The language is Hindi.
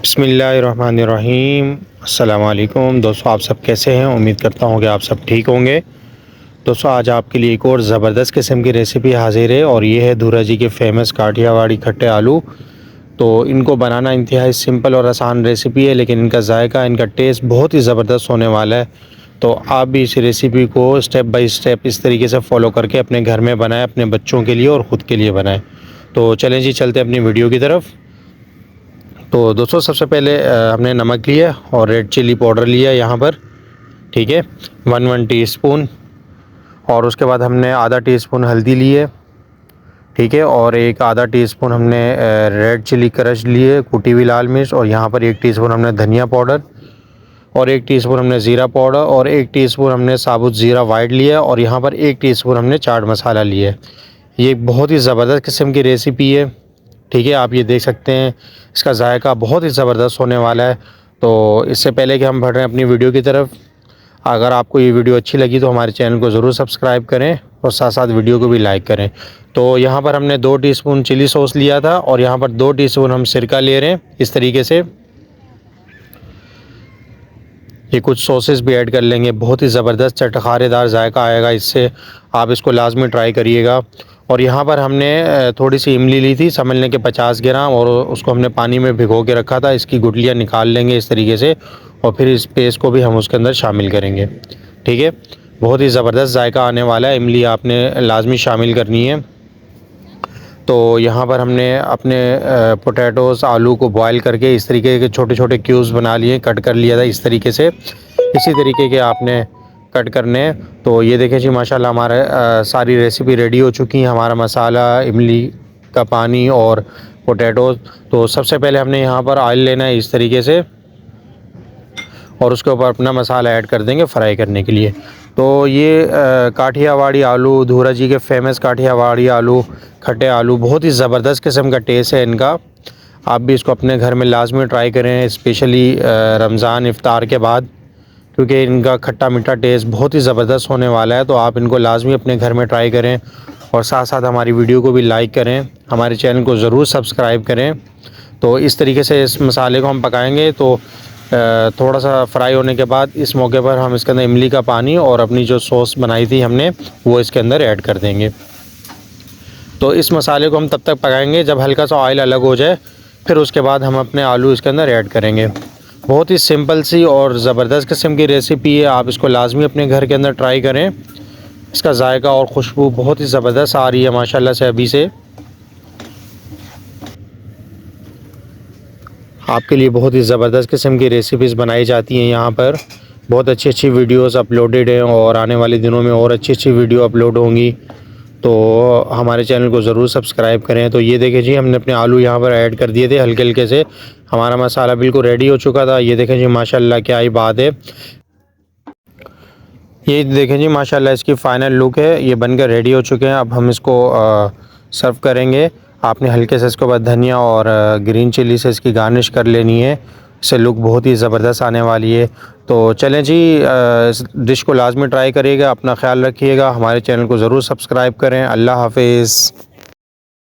बिस्मिल्लाहिर्रहमानिर्रहीम। अस्सलाम वालेकुम दोस्तों, आप सब कैसे हैं? उम्मीद करता हूँ कि आप सब ठीक होंगे। दोस्तों, आज आपके लिए एक और ज़बरदस्त किस्म की रेसिपी हाज़िर है और ये है धूरा जी के फेमस काठियावाड़ी खट्टे आलू। तो इनको बनाना इंतहाई सिंपल और आसान रेसिपी है, लेकिन इनका जायका, इनका टेस्ट बहुत ही ज़बरदस्त होने वाला है। तो आप भी इस रेसिपी को स्टेप बाय स्टेप इस तरीके से फ़ॉलो करके अपने घर में बनाएं, अपने बच्चों के लिए और ख़ुद के लिए बनाएं। तो चलें जी, चलते हैं अपनी वीडियो की तरफ। तो दोस्तों, सबसे पहले हमने नमक लिया और रेड चिली पाउडर लिया यहाँ पर, ठीक है, 1 टीस्पून। और उसके बाद हमने आधा टीस्पून हल्दी ली है, ठीक है, और एक आधा टीस्पून हमने रेड चिली क्रश लिए, कुटी हुई लाल मिर्च, और यहाँ पर 1 टीस्पून हमने धनिया पाउडर, और 1 टीस्पून हमने ज़ीरा पाउडर, और 1 टीस्पून हमने साबुत ज़ीरा वाइट लिया, और यहाँ पर 1 टीस्पून हमने चाट मसाला लिया है। ये बहुत ही ज़बरदस्त किस्म की रेसिपी है, ठीक है। आप ये देख सकते हैं, इसका जायका बहुत ही ज़बरदस्त होने वाला है। तो इससे पहले कि हम बढ़ रहे हैं अपनी वीडियो की तरफ, अगर आपको ये वीडियो अच्छी लगी तो हमारे चैनल को ज़रूर सब्सक्राइब करें और साथ साथ वीडियो को भी लाइक करें। तो यहाँ पर हमने 2 टीस्पून चिली सॉस लिया था और यहाँ पर 2 टीस्पून हम सिरका ले रहे हैं इस तरीके से। ये कुछ सॉसेस भी ऐड कर लेंगे, बहुत ही ज़बरदस्त चटखारेदार जायका आएगा इससे, आप इसको लाजमी ट्राई करिएगा। और यहाँ पर हमने थोड़ी सी इमली ली थी, समझ लें कि 50 ग्राम, और उसको हमने पानी में भिगो के रखा था। इसकी गुठलियाँ निकाल लेंगे इस तरीके से, और फिर इस पेस्ट को भी हम उसके अंदर शामिल करेंगे, ठीक है। बहुत ही ज़बरदस्त जायका आने वाला है, इमली आपने लाजमी शामिल करनी है। तो यहाँ पर हमने अपने पोटैटोज़, आलू को बॉयल करके इस तरीके के छोटे छोटे क्यूब्स बना लिए, कट कर लिया था इस तरीके से। इसी तरीके के आपने कट करने हैं। तो ये देखें जी, माशाल्लाह हमारे सारी रेसिपी रेडी हो चुकी है, हमारा मसाला, इमली का पानी और पोटैटोज़। तो सबसे पहले हमने यहाँ पर ऑयल लेना है इस तरीके से, और उसके ऊपर अपना मसाला ऐड कर देंगे फ्राई करने के लिए। तो ये काठियावाड़ी आलू, धूरा जी के फेमस काठियावाड़ी आलू, खट्टे आलू, बहुत ही ज़बरदस्त किस्म का टेस्ट है इनका। आप भी इसको अपने घर में लाजमी ट्राई करें, स्पेशली रमज़ान इफ़्तार के बाद, क्योंकि इनका खट्टा मीठा टेस्ट बहुत ही ज़बरदस्त होने वाला है। तो आप इनको लाजमी अपने घर में ट्राई करें और साथ साथ हमारी वीडियो को भी लाइक करें, हमारे चैनल को ज़रूर सब्सक्राइब करें। तो इस तरीके से इस मसाले को हम पकाएंगे। तो थोड़ा सा फ्राई होने के बाद इस मौके पर हम इसके अंदर इमली का पानी और अपनी जो सॉस बनाई थी हमने, वो इसके अंदर ऐड कर देंगे। तो इस मसाले को हम तब तक पकाएंगे जब हल्का सा ऑयल अलग हो जाए, फिर उसके बाद हम अपने आलू इसके अंदर ऐड करेंगे। बहुत ही सिंपल सी और ज़बरदस्त किस्म की रेसिपी है, आप इसको लाजमी अपने घर के अंदर ट्राई करें। इसका जायका और खुशबू बहुत ही ज़बरदस्त आ रही है माशाल्लाह से अभी से। आपके लिए बहुत ही ज़बरदस्त किस्म की रेसिपीज़ बनाई जाती हैं यहाँ पर, बहुत अच्छी अच्छी वीडियोस अपलोडेड हैं और आने वाले दिनों में और अच्छी अच्छी वीडियो अपलोड होंगी। तो हमारे चैनल को ज़रूर सब्सक्राइब करें। तो ये देखें जी, हमने अपने आलू यहाँ पर ऐड कर दिए थे हल्के हल्के से, हमारा मसाला बिल्कुल रेडी हो चुका था। ये देखें जी, माशाल्लाह क्या ही बात है। ये देखें जी, माशाल्लाह इसकी फ़ाइनल लुक है, ये बनकर रेडी हो चुके हैं। अब हम इसको सर्व करेंगे। आपने हल्के से इसके बाद धनिया और ग्रीन चिली से इसकी गार्निश कर लेनी है, इससे लुक बहुत ही ज़बरदस्त आने वाली है। तो चलें जी, इस डिश को लाजमी ट्राई करिएगा, अपना ख्याल रखिएगा, हमारे चैनल को ज़रूर सब्सक्राइब करें। अल्लाह हाफिज़।